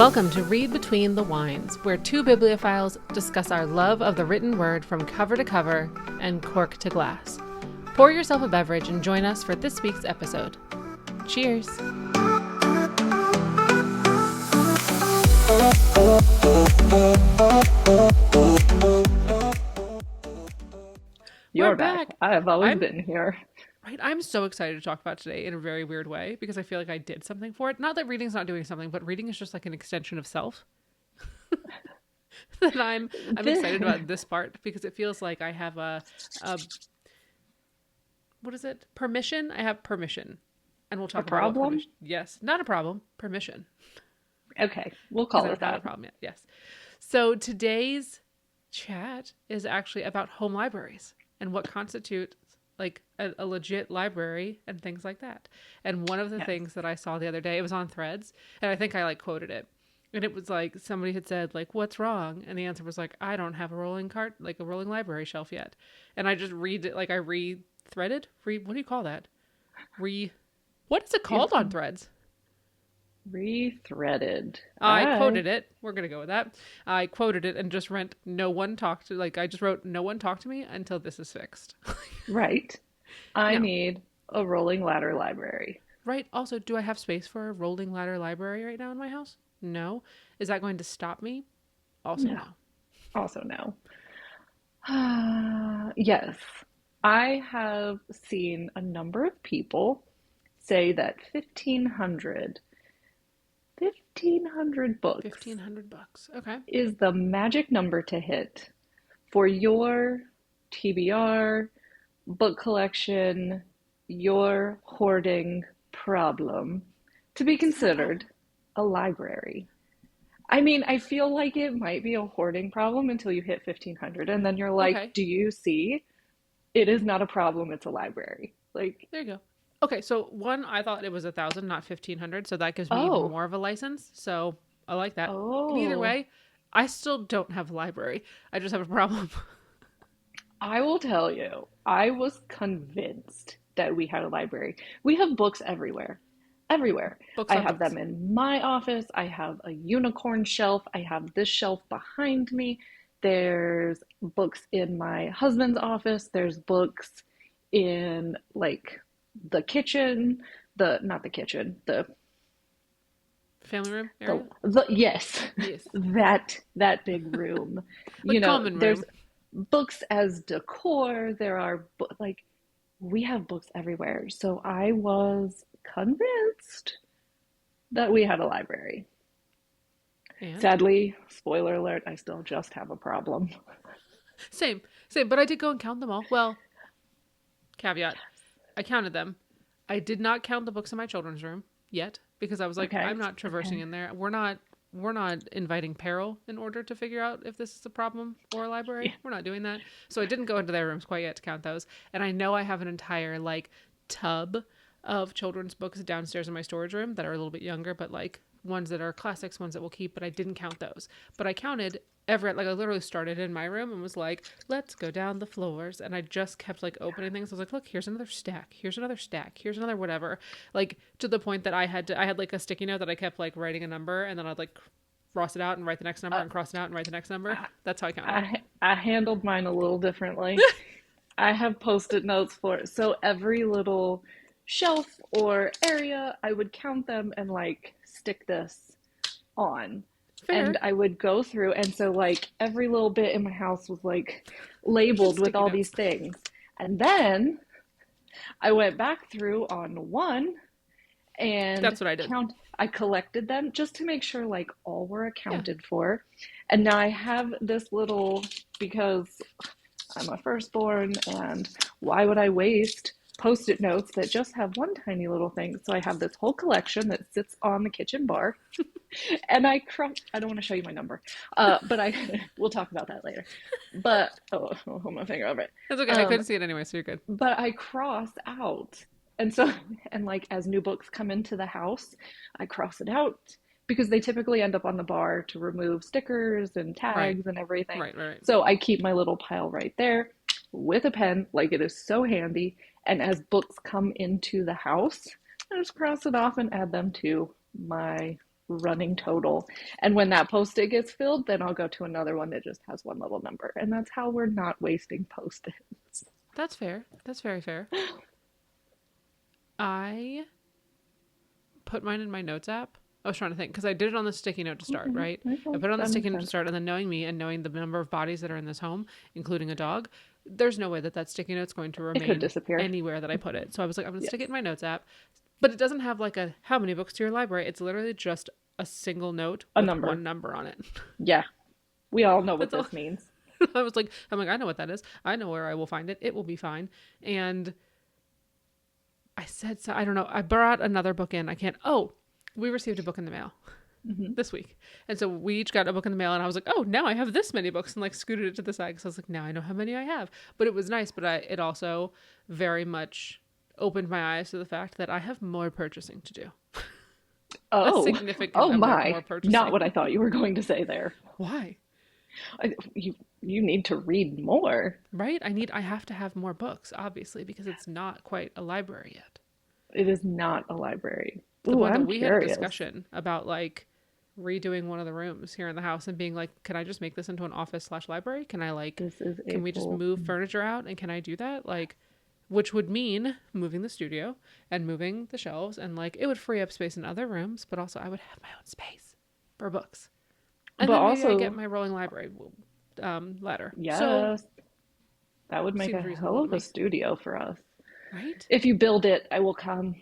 Welcome to Read Between the Wines, where two bibliophiles discuss our love of the written word from cover to cover and cork to glass. Pour yourself a beverage and join us for this week's episode. Cheers! You're back. I have always been here. Right, I'm so excited to talk about today in a very weird way because I feel like I did something for it. Not that reading's not doing something, but reading is just like an extension of self. That I'm excited about this part because it feels like I have a what is it? Permission. I have permission, and we'll talk about what problem. Yes, not a problem. Permission. Okay, we'll call it that. Not a problem yet. Yes. So today's chat is actually about home libraries and what constitutes like a legit library and things like that. And one of the things that I saw the other day, it was on Threads, and I think I like quoted it. And it was like somebody had said like, "What's wrong?" And the answer was like, "I don't have a rolling library shelf yet." And I just read it like I re-threaded. What do you call that? What is it called on Threads? Rethreaded. I quoted it. We're gonna go with that. I quoted it and just wrote, I just wrote, "No one talk to me until this is fixed." Right. I need a rolling ladder library. Right. Also, do I have space for a rolling ladder library right now in my house? No. Is that going to stop me? Also no. Also no. Yes. I have seen a number of people say that 1,500 books. 1,500 bucks. Okay. Is the magic number to hit for your TBR, book collection, your hoarding problem to be considered a library. I mean, I feel like it might be a hoarding problem until you hit 1,500 and then you're like, okay. Do you see? It is not a problem, it's a library. Like, there you go. Okay, so one, I thought it was 1,000, not 1,500, so that gives me even more of a license. So I like that. Either way, I still don't have a library. I just have a problem. I will tell you, I was convinced that we had a library. We have books everywhere. Everywhere. I have them in my office. I have a unicorn shelf. I have this shelf behind me. There's books in my husband's office. There's books in like the kitchen, the family room area? Yes. That big room. The common room. There's books as decor. There are we have books everywhere. So I was convinced that we had a library. And? Sadly, spoiler alert, I still just have a problem. Same, but I did go and count them all. Well, caveat, I counted them. I did not count the books in my children's room yet because I was like, I'm not traversing in there. We're not inviting peril in order to figure out if this is a problem or a library. Yeah. We're not doing that. So I didn't go into their rooms quite yet to count those. And I know I have an entire like tub of children's books downstairs in my storage room that are a little bit younger, but like ones that are classics, ones that we'll keep, but I didn't count those. But I counted I literally started in my room and was like, let's go down the floors. And I just kept like opening things. I was like, look, here's another stack. Here's another stack. Here's another whatever. Like to the point that I had like a sticky note that I kept like writing a number and then I'd like cross it out and write the next number and cross it out and write the next number. That's how I counted. I handled mine a little differently. I have Post-it notes for it. So every little shelf or area, I would count them and like stick this on. Fair. And I would go through, and so like every little bit in my house was like labeled with all these things. And then I went back through on one and that's what I did. I collected them just to make sure like all were accounted for. And now I have this little, because I'm a firstborn and why would I waste Post-it notes that just have one tiny little thing? So I have this whole collection that sits on the kitchen bar. And I don't want to show you my number, but we'll talk about that later. But I'll hold my finger over it. That's okay. I couldn't see it anyway, so you're good. But I cross out, and like as new books come into the house, I cross it out because they typically end up on the bar to remove stickers and tags and everything. Right. So I keep my little pile right there with a pen, like it is so handy. And as books come into the house, I just cross it off and add them to my running total. And when that Post-it gets filled, then I'll go to another one that just has one little number. And that's how we're not wasting Post-its. That's fair. That's very fair. I put mine in my notes app. I was trying to think because I did it on the sticky note to start, right? I put it on the sticky note to start, and then knowing me and knowing the number of bodies that are in this home, including a dog, there's no way that that sticky note's going to remain anywhere that I put it. So I was like, I'm going to stick it in my notes app, but it doesn't have like a how many books to your library. It's literally just a single note with one number on it. Yeah, we all know what this means. I'm like, I know what that is. I know where I will find it. It will be fine. And I said, so I don't know. I brought another book in. We received a book in the mail this week. And so we each got a book in the mail and I was like, oh, now I have this many books, and like scooted it to the side because I was like, now I know how many I have. But it was nice. But it also very much opened my eyes to the fact that I have more purchasing to do. Oh, a significant number of more purchasing. Not what I thought you were going to say there. Why? You need to read more. Right? I have to have more books, obviously, because it's not quite a library yet. It is not a library. We had a discussion about like redoing one of the rooms here in the house and being like, can I just make this into an office/library? Can I can we just move furniture out? And can I do that? Like, which would mean moving the studio and moving the shelves, and like it would free up space in other rooms, but also I would have my own space for books. And then maybe I get my rolling library ladder. Yes. So, that would make a hell of a studio for us. Right? If you build it, I will come.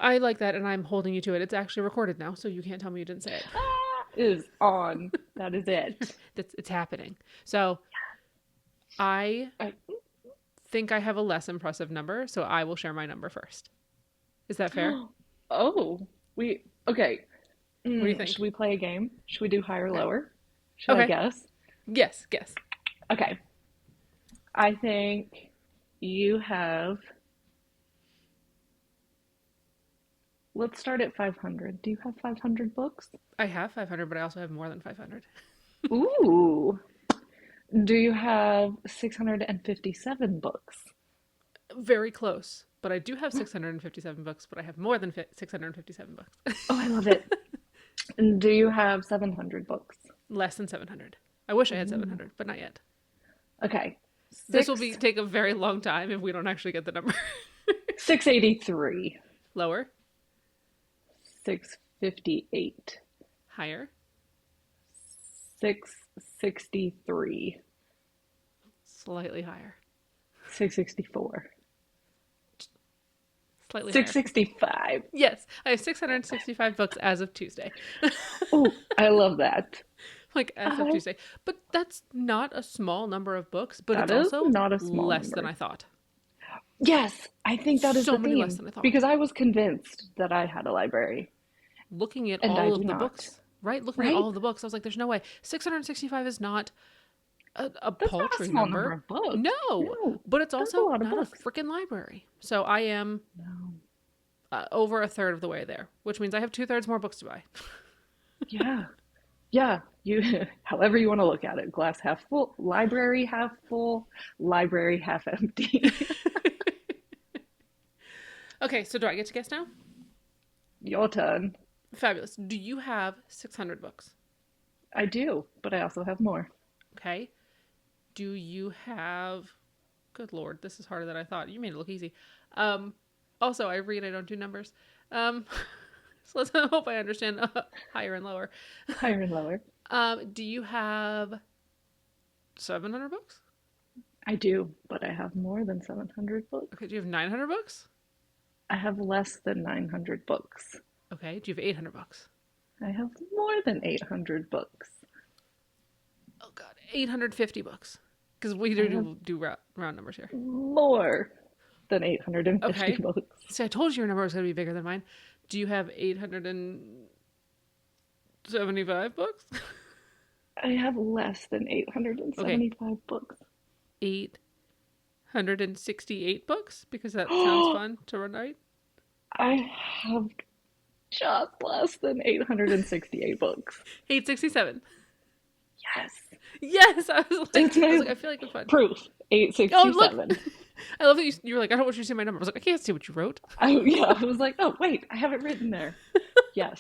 I like that, and I'm holding you to it. It's actually recorded now, so you can't tell me you didn't say it. It is on. That is it. It's happening. So I think I have a less impressive number, so I will share my number first. Is that fair? Okay. What do you think? Should we play a game? Should we do higher or lower? Should I guess? Yes, guess. Okay. I think you have... Let's start at 500. Do you have 500 books? I have 500, but I also have more than 500. Ooh. Do you have 657 books? Very close. But I do have 657 books, but I have more than 657 books. Oh, I love it. Do you have 700 books? Less than 700. I wish I had 700, but not yet. Okay. This will take a very long time if we don't actually get the number. 683. Lower. 658. Higher. 663. Slightly higher. 664. Slightly 665. Higher. Yes, I have 665 books as of Tuesday. Oh, I love that. Like as of Tuesday. But that's not a small number of books, but it's also not a small less number. than I thought. Yes, I think that is so the many theme. Less than I thought. Because I was convinced that I had a library. Looking at all of the books, right? Looking at all of the books, I was like, there's no way. 665 is not a paltry number of books. No, but it's also not a freaking library. So I am over a third of the way there, which means I have 2/3 more books to buy. Yeah. You, however you want to look at it. Glass half full, library half empty. Okay, so do I get to guess now? Your turn. Fabulous. Do you have 600 books? I do, but I also have more. Okay. Do you have... Good Lord, this is harder than I thought. You made it look easy. Also, I read, I don't do numbers. So let's hope I understand higher and lower. Higher and lower. Do you have 700 books? I do, but I have more than 700 books. Okay, do you have 900 books? I have less than 900 books. Okay, do you have 800 books? I have more than 800 books. Oh God, 850 books. Because we do round numbers here. More than 850 books. See, I told you your number was going to be bigger than mine. Do you have 875 books? I have less than 875 books. 868 books? Because that sounds fun to write. I have just less than 868 books. 867. Yes. I was like, I feel like it's fun. Proof. 867. Oh, look. I love that you were like, I don't want you to see my number. I was like, I can't see what you wrote. I was like, oh, wait, I have it written there. Yes.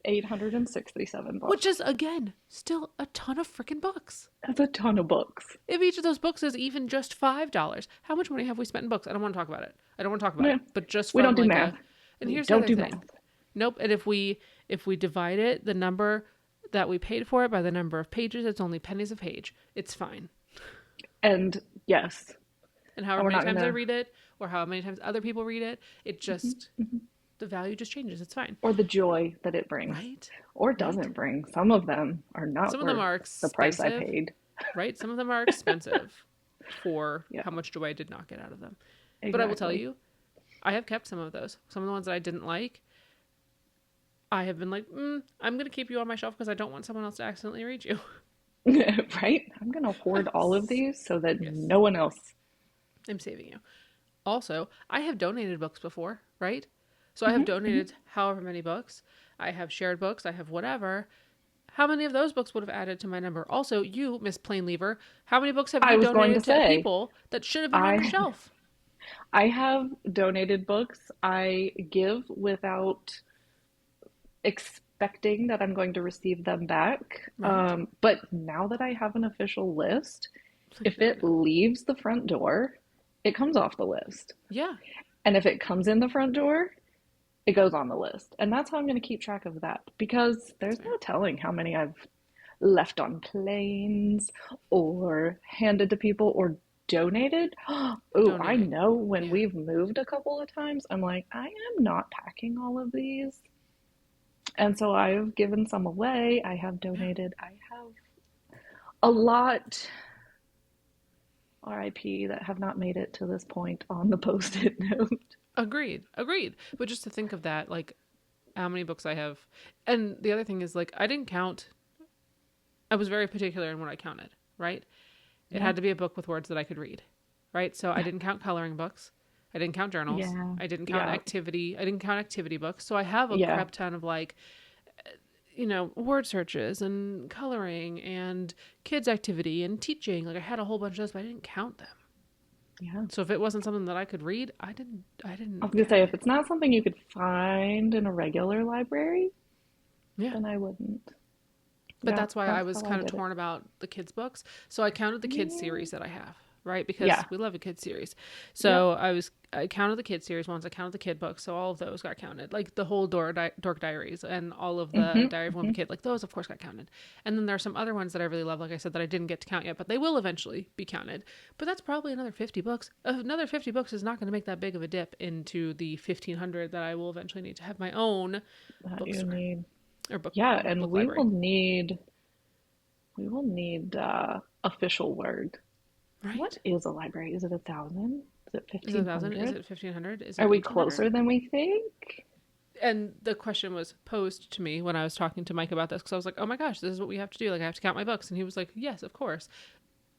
867 which books. is, again, still a ton of freaking books. That's a ton of books. If each of those books is even just $5, how much money have we spent in books? I don't want to talk about it. I don't want to talk about Nah, it. But just we from don't do like math. and We here's the don't other do thing. math. Nope. And if we divide it, the number that we paid for it by the number of pages, it's only pennies a page. It's fine. And yes. And And however we're many not times I gonna read it, or how many times other people read it, it just, mhm. the value just changes. It's fine. Or the joy that it brings. Right? Or Right? doesn't bring. Some of them are not Some of them worth are the price I expensive, paid. right? Some of them are expensive for Yeah, how much joy I did not get out of them. But I will tell exactly. you, I have kept some of those. Some of the ones that I didn't like, I have been like, I'm going to keep you on my shelf because I don't want someone else to accidentally read you. Right? I'm gonna hoard all of these so that Yes, no one else. I'm saving you. Also, I have donated books before, right? So I have Hmm. Hmm. donated however many books. I have shared books. I have whatever. How many of those books would have added to my number? Also, you, Miss Plain Lever, how many books have I you was going to donated to say, people that should have been on your I shelf? I have donated books. I give without expecting that I'm going to receive them back. Right? But now that I have an official list, Like, if no, it no. leaves the front door, it comes off the list. Yeah. And if it comes in the front door, it goes on the list. And that's how I'm going to keep track of that because That's there's fair. no telling how many I've left on planes or handed to people or donated. Oh, I Donating. know when Yeah. we've moved a couple of times, I'm like, I am not packing all of these. And so I've given some away. I have Yeah. donated. I have a lot, RIP, that have not made it to this point on the post-it note. Agreed. Agreed. But just to think of that, like how many books I have. And the other thing is, like, I didn't count. I was very particular in what I counted, right? It Yeah. had to be a book with words that I could read, right? So I didn't count coloring books. I didn't count journals. Yeah. I didn't count Yeah. activity. I didn't count activity books. So I have a Yeah. crap ton of like, word searches and coloring and kids activity and teaching. Like I had a whole bunch of those, but I didn't count them. Yeah. So if it wasn't something that I could read, I I was didn't gonna say, count if it. it's not something you could find in a regular library, Yeah. then I wouldn't. But Yeah, that's why I that's was how I kind of did it. torn about the kids' books. So I counted the kids' Yeah. series that I have, right? Because Yeah. we love a kids' series. Yep. So I counted the kids' series ones. I counted the kid books. So all of those got counted. Like the whole Dork Diaries and all of the Hmm. Diary of a Wimpy Hmm. Kid. Like those, of course, got counted. And then there are some other ones that I really love, like I said, that I didn't get to count yet, but they will eventually be counted. But that's probably another 50 books. Another 50 books is not going to make that big of a dip into the 1,500 that I will eventually need to have my own That you bookstore need. or book Yeah, and book library. we will need official word. What Right? is a library? Is it 1,000? Is it Is it 1,000? Is 1,500? it 1,500? Is Are it we 1,800? closer than we think? And the question was posed to me when I was talking to Mike about this because I was like, oh my gosh, this is what we have to do. Like, I have to count my books. And he was like, yes, of course.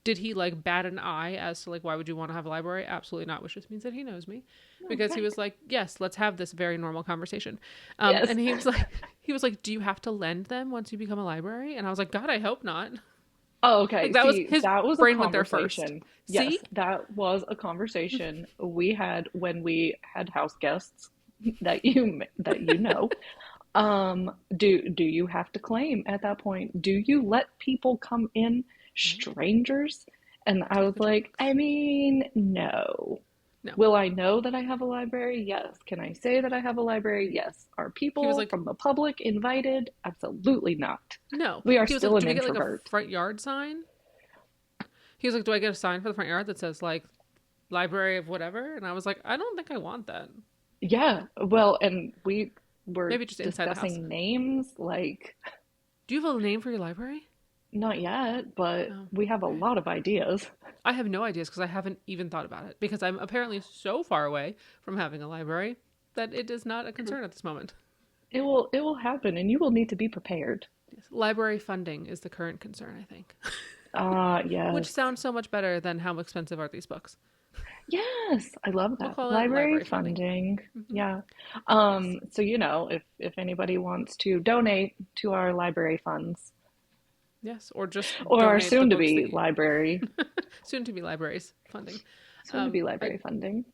Did he like bat an eye as to like, why would you want to have a library? Absolutely not, which just means that he knows me Oh, because he right. was like, yes, let's have this very normal conversation. Yes. And he was like, do you have to lend them once you become a library? And I was like, God, I hope not. Oh, okay. Like, that was See, his that was a brain went there first. conversation. Yes, See? that was a conversation we had when we had house guests that you know. Do you have to claim at that point? Do you let people come in, Right? strangers? And I To was look at your like, books. I mean, no. No. Will I know that I have a library? Yes. Can I say that I have a library? Yes. Are He was people like, from the public invited? Absolutely not. no. We are He was still like, an do we get like a introvert. front yard sign? He was like, do I get a sign for the front yard that says like library of whatever? And I was like, I don't think I want that. Yeah, well, and we were Maybe just inside the house. discussing names, like, Do you have a name for your library? not yet, but Oh, we have a okay. lot of ideas. I have no ideas because I haven't even thought about it because I'm apparently so far away from having a library that it is not a concern at this moment. It will happen and you will need to be prepared. Yes. Library funding is the current concern, I think, which Yes. sounds so much better than how expensive are these books. Yes, I love We'll that. call it Library library funding. funding. Hmm. Yeah. Yes. So if anybody wants to donate to our library funds Yes. Or just or our donate the soon to books that be you, library, soon to be libraries funding. soon to be I library funding.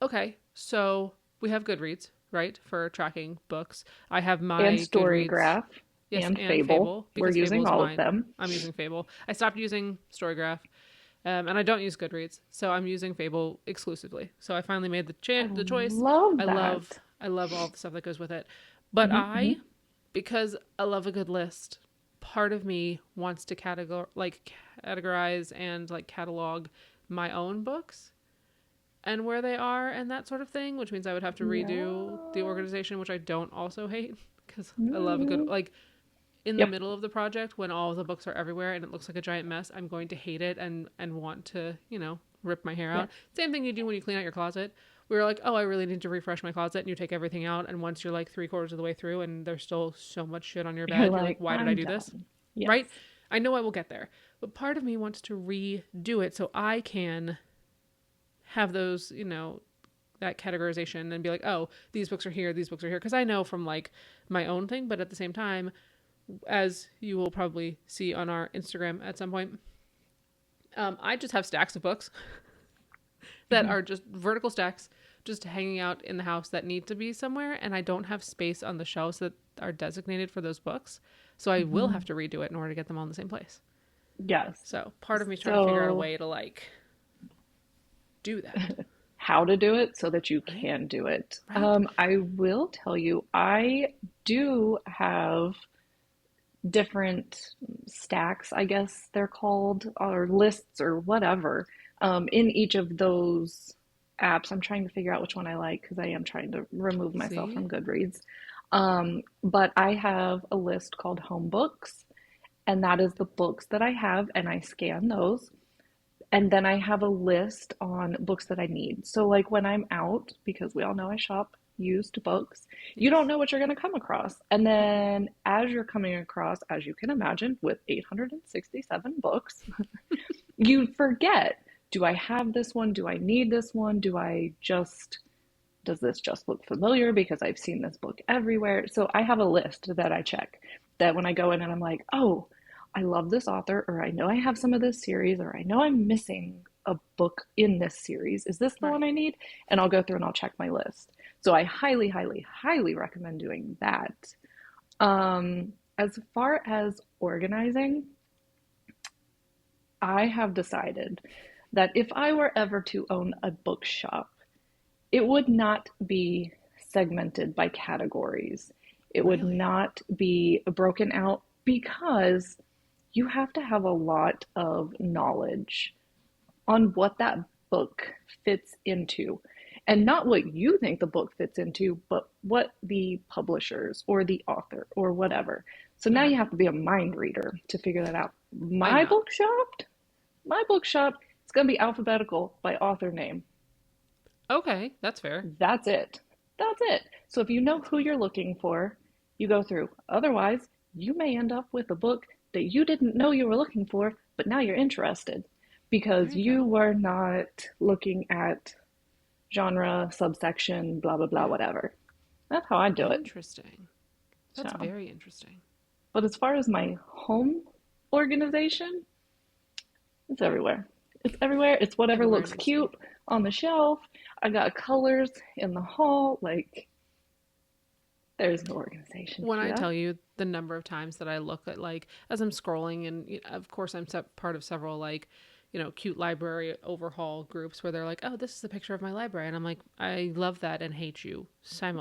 Okay, so we have Goodreads, right, for tracking books. I have And my Goodreads. Storygraph Yes, and and Fable. Fable, We're because Fable using is all of mine. them. I'm using Fable. I stopped using Storygraph, and I don't use Goodreads, so I'm using Fable exclusively. So I finally made I the choice. love I that. love all the stuff that goes with it. But Mm-hmm. because I love a good list, part of me wants to categorize and like catalog my own books and where they are and that sort of thing, which means I would have to redo the Yeah. organization, which I don't also hate because I love a good Mm-hmm. like in the Yep. middle of the project when all of the books are everywhere and it looks like a giant mess. I'm going to hate it and want to, rip my hair Yeah. out. Same thing you do when you clean out your closet. We were like, oh, I really need to refresh my closet, and you take everything out, and once you're like 3/4 of the way through and there's still so much shit on your You're bed, you're like, like, why did I I'm do this? done. Yes. Right? I know I will get there, but part of me wants to redo it so I can have those, that categorization and be like, oh, these books are here, these books are here. Because I know from like my own thing, but at the same time, as you will probably see on our Instagram at some point, I just have stacks of books that Mm-hmm. are just vertical stacks, just hanging out in the house that need to be somewhere. And I don't have space on the shelves that are designated for those books. So I will Mm-hmm. have to redo it in order to get them all in the same place. Yes. So part of me is trying to figure out a So, way to like do that. how to do it so that you Right? can do it. Right? I will tell you, I do have different stacks, I guess they're called, or lists or whatever, in each of those apps. I'm trying to figure out which one I like because I am trying to remove myself See? from Goodreads. But I have a list called Home Books, and that is the books that I have, and I scan those. And then I have a list on books that I need. So, like when I'm out, because we all know I shop used books, you don't Yes. know what you're going to come across. And then, as you're coming across, as you can imagine, with 867 books, you forget, do I have this one? Do I need this one? Does this just look familiar because I've seen this book everywhere? So I have a list that I check that when I go in and I'm like, oh, I love this author, or I know I have some of this series, or I know I'm missing a book in this series. Is this the one Right. I need? And I'll go through and I'll check my list. So I highly, highly, highly recommend doing that. As far as organizing, I have decided that if I were ever to own a bookshop, it would not be segmented by categories. It would Really? not be broken out because you have to have a lot of knowledge on what that book fits into. And not what you think the book fits into, but what the publishers or the author or whatever. So now Okay. you have to be a mind reader to figure that out. I'm My not. bookshop, my bookshop, it's going to be alphabetical by author name. Okay, that's fair. That's it. That's it. So if you know who you're looking for, you go through. Otherwise, you may end up with a book that you didn't know you were looking for, but now you're interested There because you go. you were not looking at genre, subsection, blah, blah, blah, whatever. That's how I do it. Interesting. That's So, very interesting. but as far as my home organization, it's everywhere. It's everywhere. It's whatever Everywhere looks needs to be. cute on the shelf. I got colors in the hall. Like, there's no organization, When I Kia. tell you the number of times that I look at, like, as I'm scrolling, and of course I'm part of several, like, cute library overhaul groups where they're like, oh, this is a picture of my library. And I'm like, I love that and hate you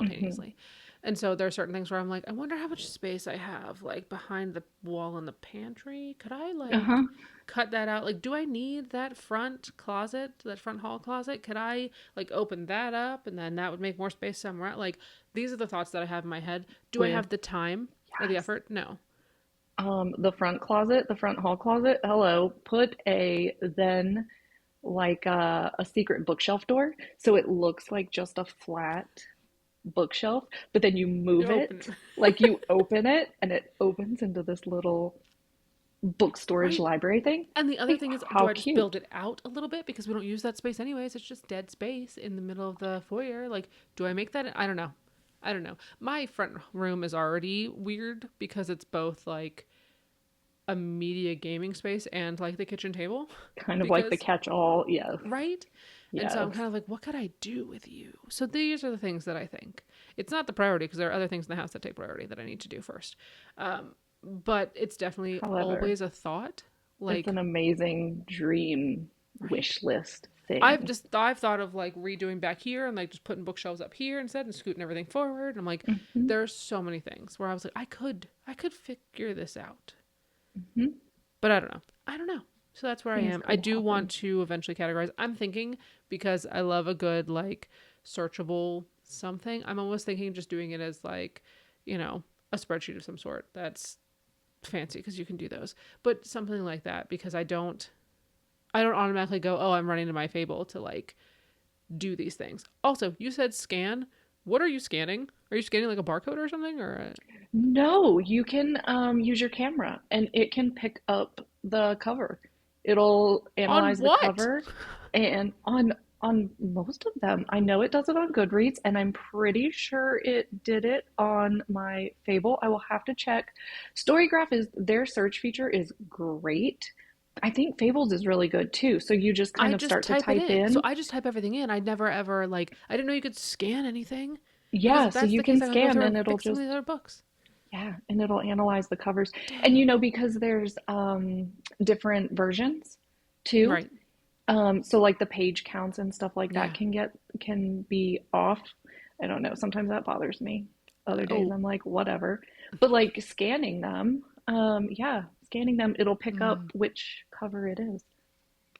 Mm-hmm. simultaneously. And so there are certain things where I'm like, I wonder how much space I have, like, behind the wall in the pantry. Could I, like, Uh-huh. cut that out? Like, do I need that front closet, that front hall closet? Could I, like, open that up and then that would make more space somewhere? Like, these are the thoughts that I have in my head. Do I With have the time or the yes. effort? No. The front closet, the front hall closet. Hello. Put a then like a secret bookshelf door, so it looks like just a flat bookshelf, but then you You move open it, it. like you open it, and it opens into this little book storage Right. library thing. And the other Like thing is, do how I just build cute. it out a little bit because we don't use that space anyways? It's just dead space in the middle of the foyer. Like, do I make that? I don't know. I don't know. My front room is already weird because it's both like a media gaming space and like the kitchen table. Kind of like the Because catch-all. Yes. right? And so I'm Yes. kind of like, what could I do with you? So these are the things that I think. It's not the priority because there are other things in the house that take priority that I need to do first. But it's definitely However, always a thought. it's Like, an amazing dream right? wish list thing. I've thought of like redoing back here and like just putting bookshelves up here instead and scooting everything forward. And I'm like, Hmm. there's so many things where I was like, I could figure this out. Hmm. But I don't know. So that's where I Things am. I could do want happen. to eventually categorize. I'm thinking because I love a good like searchable something. I'm almost thinking just doing it as like, you know, a spreadsheet of some sort. That's fancy because you can do those. But something like that because I don't automatically go, "Oh, I'm running to my Fable to like do these things." Also, you said scan. What are you scanning? Are you scanning like a barcode or something or No, you can use your camera and it can pick up the cover. It'll on analyze the what? cover and on most of them. I know it does it on Goodreads and I'm pretty sure it did it on my Fable. I will have to check. Storygraph is their search feature is great. I think Fables is really good too. So you just I kind of just start to type it type in. So in. I just type everything in. I never ever like I didn't know you could scan anything. Because Yeah, if so that's you the case, can I gotta go scan through and and it'll fix some of just these other books. yeah, and it'll analyze the covers. And Dang. because there's different versions too. Right. So like the page counts and stuff like that Yeah. can be off. I don't know. Sometimes that bothers me. Other days Oh. I'm like, whatever. But like scanning them, yeah, scanning them, it'll pick up Mm. which cover it is.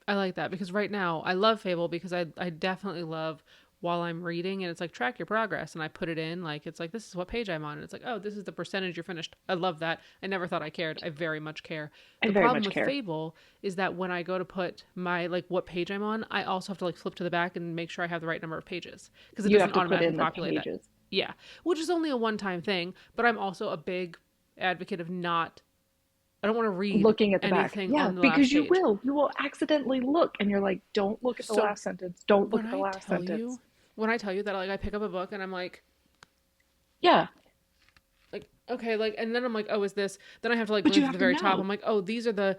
I like that because right now I love Fable because I definitely love while I'm reading and it's like track your progress and I put it in like it's like this is what page I'm on and it's like oh this is the percentage you're finished. I love that. I never thought I cared. I very much care. I The very problem much with care. Fable is that when I go to put my like what page I'm on, I also have to like flip to the back and make sure I have the right number of pages because it You have doesn't to put automatically in the populate that. pages. Yeah, which is only a one-time thing, but I'm also a big advocate of not I don't want to read Looking at the back. anything Yeah, on the last because you page. will. You will accidentally look and you're like, don't look at the So last sentence. Don't look when at the I last tell sentence. you, when I tell you that like I pick up a book and I'm Yeah, like okay like and then I'm like oh is this then I have to like but you glance at have the to very top. know. I'm like oh these are the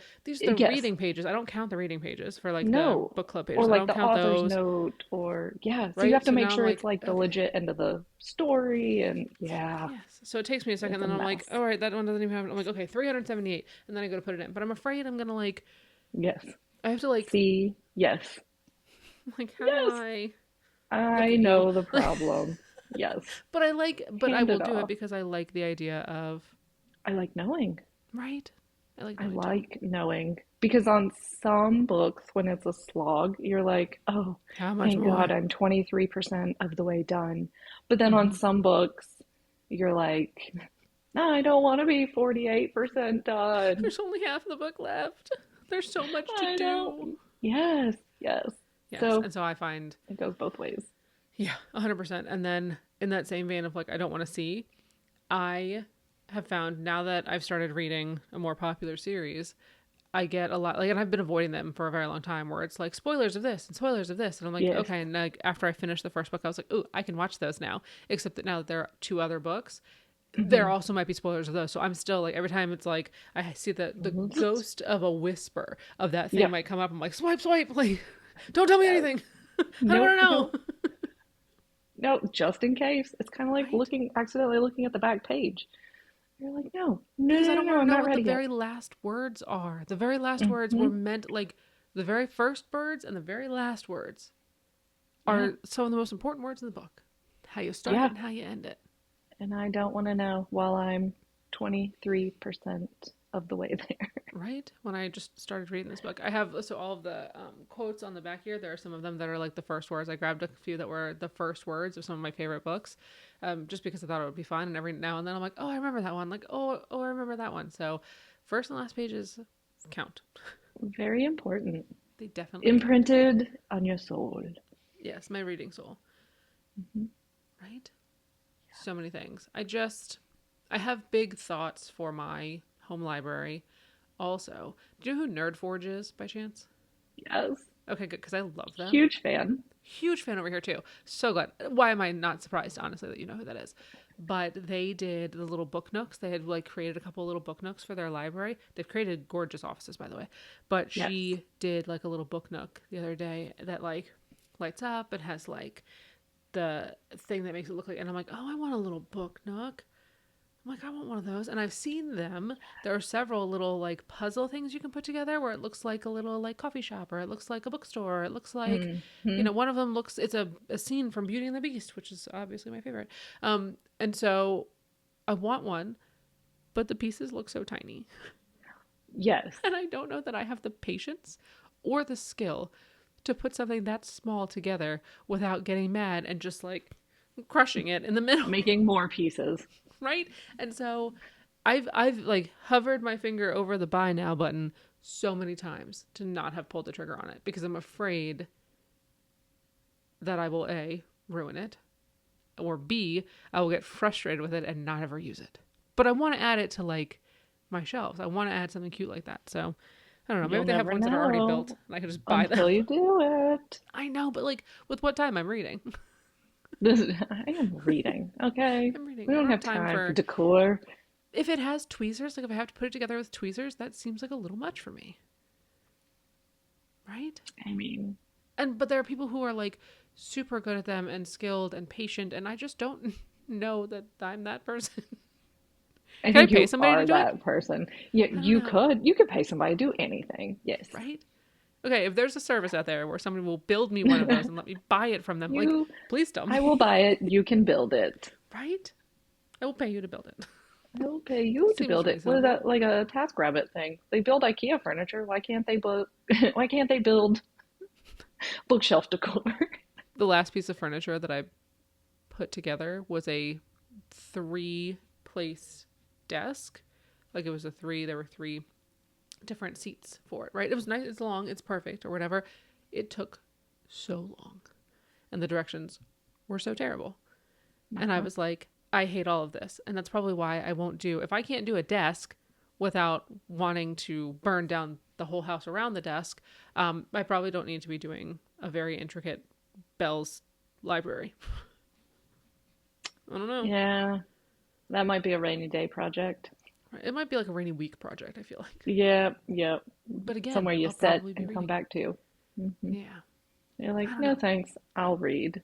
Yes, reading pages. I don't count the reading pages for like the no. book club Or pages. I like don't the count author's those. note, or yeah. So you have Right. to So make now I'm sure it's like like the okay legit end of the story. And yeah, yes. So it takes me a second. it's a Then I'm like mess. all right that one doesn't even have. I'm like okay 378 and then I go to put it in. But I'm afraid I'm gonna like Yes. I have to like See, yes. like how do Yes. I look I at you know the like problem. Yes. but I Hand will it do it off. because I like the idea of I like knowing. right. I like I knowing too. like knowing because on some books, when it's a slog, you're like, oh, How much thank God more? I'm 23% of the way done. But then on Mm-hmm. some books, you're like, no, I don't want to be 48% done. There's only half the book left. There's so much to I don't. do. Yes, yes. Yes, So and so I find it goes both ways. yeah, 100%. And then in that same vein of like I don't want to see, I have found now that I've started reading a more popular series, I get a lot like and I've been avoiding them for a very long time where it's like spoilers of this and spoilers of this and I'm like Yes. okay and like after I finished the first book I was like ooh I can watch those now except that now that there are two other books there Hmm. also might be spoilers of those. So I'm still like every time it's like I see the ghost of a whisper of that thing Yeah. might come up. I'm like swipe, like don't tell me Yes. anything. I don't Nope. want to No. know. No. Just in case. It's kind of like Right? accidentally looking at the back page. You're like, no, no, Because no, I no, don't no. want to I'm know not what the ready yet. very last words are. The very last words Hmm. were meant like the very first words and the very last words Yeah. are some of the most important words in the book. How you start it Yeah. and how you end it. And I don't want to know while I'm 23% of the way there. Right? When I just started reading this book, I have so all of the quotes on the back here. There are some of them that are like the first words. I grabbed a few that were the first words of some of my favorite books, just because I thought it would be fun. And every now and then I'm like, oh, I remember that one. Like, oh, I remember that one. So, first and last pages count. Very important. They definitely count. Imprinted on your soul. Yes, my reading soul. Hmm. Right? So many things. I have big thoughts for my home library. Also, do you know who Nerdforge is by chance? Yes. Okay, good, because I love them. Huge fan. Huge fan over here too. So glad. Why am I not surprised, honestly, that you know who that is? but they did the little book nooks. They had like created a couple little book nooks for their library. They've created gorgeous offices, by the way. But Yes. she did like a little book nook the other day that like lights up. It has like the thing that makes it look like, and I'm like, oh, I want a little book nook. I'm like, I want one of those. And I've seen them. There are several little like puzzle things you can put together where it looks like a little like coffee shop, or it looks like a bookstore. It looks like, Mm-hmm. one of them looks, it's a scene from Beauty and the Beast, which is obviously my favorite. And so I want one, but the pieces look so tiny. Yes. And I don't know that I have the patience or the skill to put something that small together without getting mad and just like crushing it in the middle. Making more pieces. Right? And so I've like hovered my finger over the buy now button so many times to not have pulled the trigger on it because I'm afraid that I will A, ruin it, or B, I will get frustrated with it and not ever use it. But I want to add it to like my shelves. I want to add something cute like that. So I don't know. Maybe You'll they have never ones that are already know built and I can just buy until them. you do it. I know, but like with what time I'm reading. I am reading, okay? I'm reading. We I don't don't have have time time for for decor. if it has tweezers, like if I have to put it together with tweezers, that seems like a little much for me. Right? I mean, But there are people who are like super good at them and skilled and patient, and I just don't know that I'm that person. I Can I think pay you somebody to are do it? that person. Yeah, I don't know. you could pay somebody to do anything. Yes. Right? Okay, if there's a service out there where somebody will build me one of those and let me buy it from them, like, You, please tell I will me. buy it. You can build it. Right? I will pay you to build it. I will pay you to Seems build it. What is reasonable. that, like a TaskRabbit thing? They build IKEA furniture. Why can't they build? Why can't they build bookshelf decor? The last piece of furniture that I put together was a 3-place desk. Like it was there were 3 different seats for it, right? It was nice, it's long, it's perfect, or whatever. It took so long. And the directions were so terrible. And I Uh-huh. was like, I hate all of this. And that's probably why I won't do, if I can't do a desk without wanting to burn down the whole house around the desk, I probably don't need to be doing a very intricate Bell's library. I don't know. Yeah, that might be a rainy day project. It might be like a rainy week project, I feel like. Yep, yep. But again, Somewhere you I'll sit probably be and come reading. back to. Yeah. You're I like, don't no know. thanks, I'll read.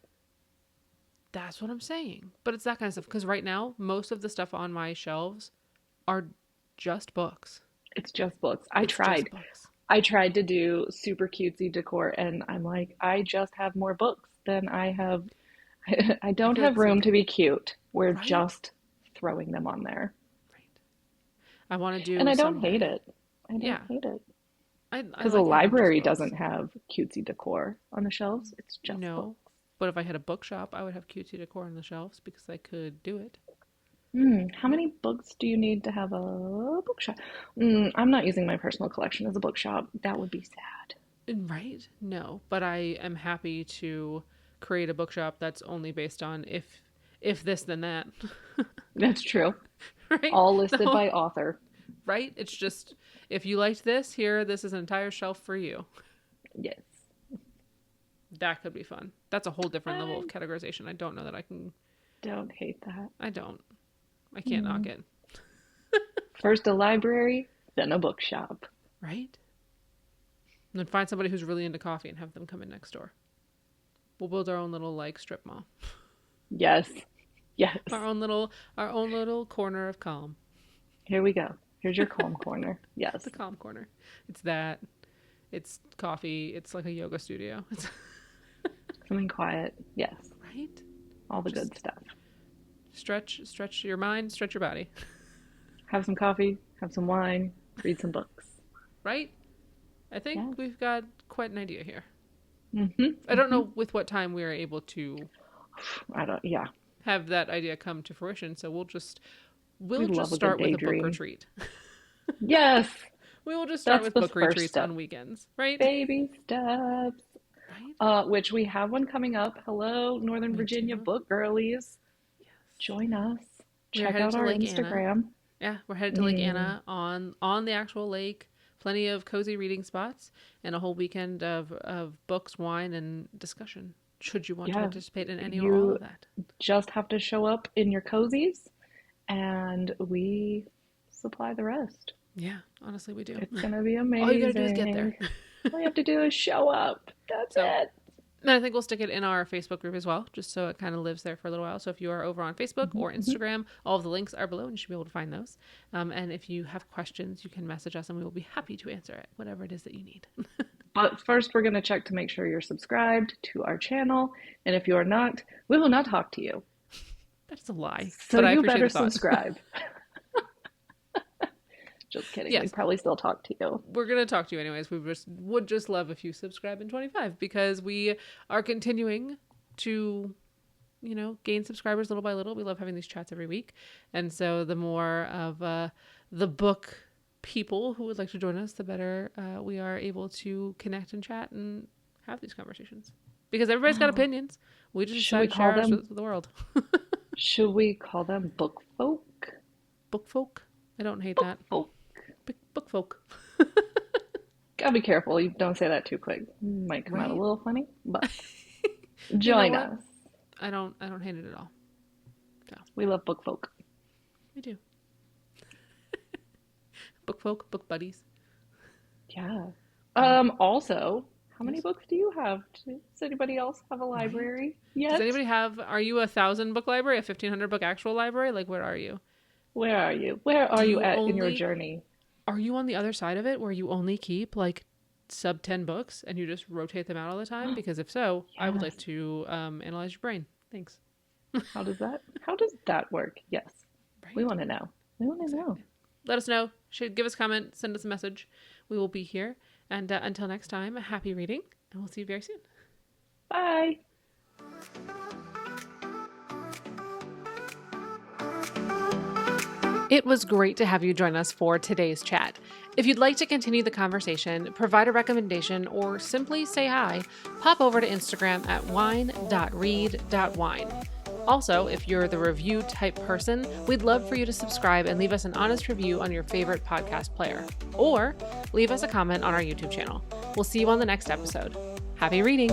That's what I'm saying. But it's that kind of stuff. Because right now, most of the stuff on my shelves are just books. It's just books. It's just books. I tried to do super cutesy decor, and I'm like, I just have more books than I have. I I don't feel like have the same room to thing. be cute. We're Right? just throwing them on there. Right. I want to And do I don't hate someday. it. I don't Yeah. hate it. I Because the like having just library books. doesn't have cutesy decor on the shelves. It's just books. No. But if I had a bookshop, I would have cutesy decor on the shelves because I could do it. How Right? many books do you need to have a bookshop? I'm not using my personal collection as a bookshop. That would be sad. Right? No. But I am happy to create a bookshop that's only based on if this then that. That's true. Right? All listed So by author. right? It's just if you liked this, here, this is an entire shelf for you. Yes. That could be fun. That's a whole different level of I categorization. I don't know that I can. don't hate that. I don't. I can't knock Hmm. it. First a library, then a bookshop. Right? And then find somebody who's really into coffee and have them come in next door. We'll build our own little like strip mall. Yes. Yes. Our own little corner of calm. Here we go. Here's your calm corner. Yes. The calm corner. It's that. It's coffee. It's like a yoga studio. It's Something quiet. Yes. right. All the good Just stuff. stretch your mind, stretch your body. Have some coffee, have some wine, read some books. Right? I think Yes. we've got quite an idea here. I don't Hmm. know with what time we are able to I don't, yeah. have that idea come to fruition, so we'll just We we'll love just a good start with a book daydream. retreat. Yes. We will just start That's with the book first retreats step. on weekends, right? Baby steps. Right? Which we have one coming up. Hello, Northern We Virginia do. book girlies. Yes. Join us. We are Check headed out to our Lake Anna. Instagram. Yeah, we're headed to Lake Mm, Anna on the actual lake. Plenty of cozy reading spots and a whole weekend of books, wine, and discussion. should you want to participate in any or you all of that. just have to show up in your cozies and we supply the rest. Yeah, honestly, we do. It's going to be amazing. All you gotta do is get there. All you have to do is show up. That's it. And I think we'll stick it in our Facebook group as well, just so it kind of lives there for a little while. So if you are over on Facebook or Instagram, all of the links are below and you should be able to find those. And if you have questions, you can message us and we will be happy to answer it, whatever it is that you need. But first, we're going to check to make sure you're subscribed to our channel. And if you are not, we will not talk to you. That's a lie. So you better subscribe. Just kidding. Yes. We probably still talk to you. We're going to talk to you anyways. We would just love if you subscribe in 25 because we are continuing to, gain subscribers little by little. We love having these chats every week. And so the more of the book people who would like to join us, the better we are able to connect and chat and have these conversations. Because everybody's got opinions. We just decide to share ours with the world. Should we call them book folk? Book folk? I don't hate that. Folk. Book folk. Gotta be careful. You don't say that too quick. Might come out a little funny, but join us. I don't hate it at all. So. We love book folk. We do. Book folk, book buddies. Yeah. Also, how many books do you have? Does anybody else have a library yet? Does anybody are you a 1,000 book library, a 1,500 book actual library? Like, where are you? Where are you? Where are you at in your journey? Are you on the other side of it where you only keep like sub 10 books and you just rotate them out all the time? Because if so, I would like to analyze your brain. Thanks. How does that work? Yes. Right. We want to know. Let us know. Give us a comment. Send us a message. We will be here. And until next time, happy reading. And we'll see you very soon. Bye. It was great to have you join us for today's chat. If you'd like to continue the conversation, provide a recommendation, or simply say hi, pop over to Instagram at wine.read.wine. Also, if you're the review type person, we'd love for you to subscribe and leave us an honest review on your favorite podcast player. Or leave us a comment on our YouTube channel. We'll see you on the next episode. Happy reading!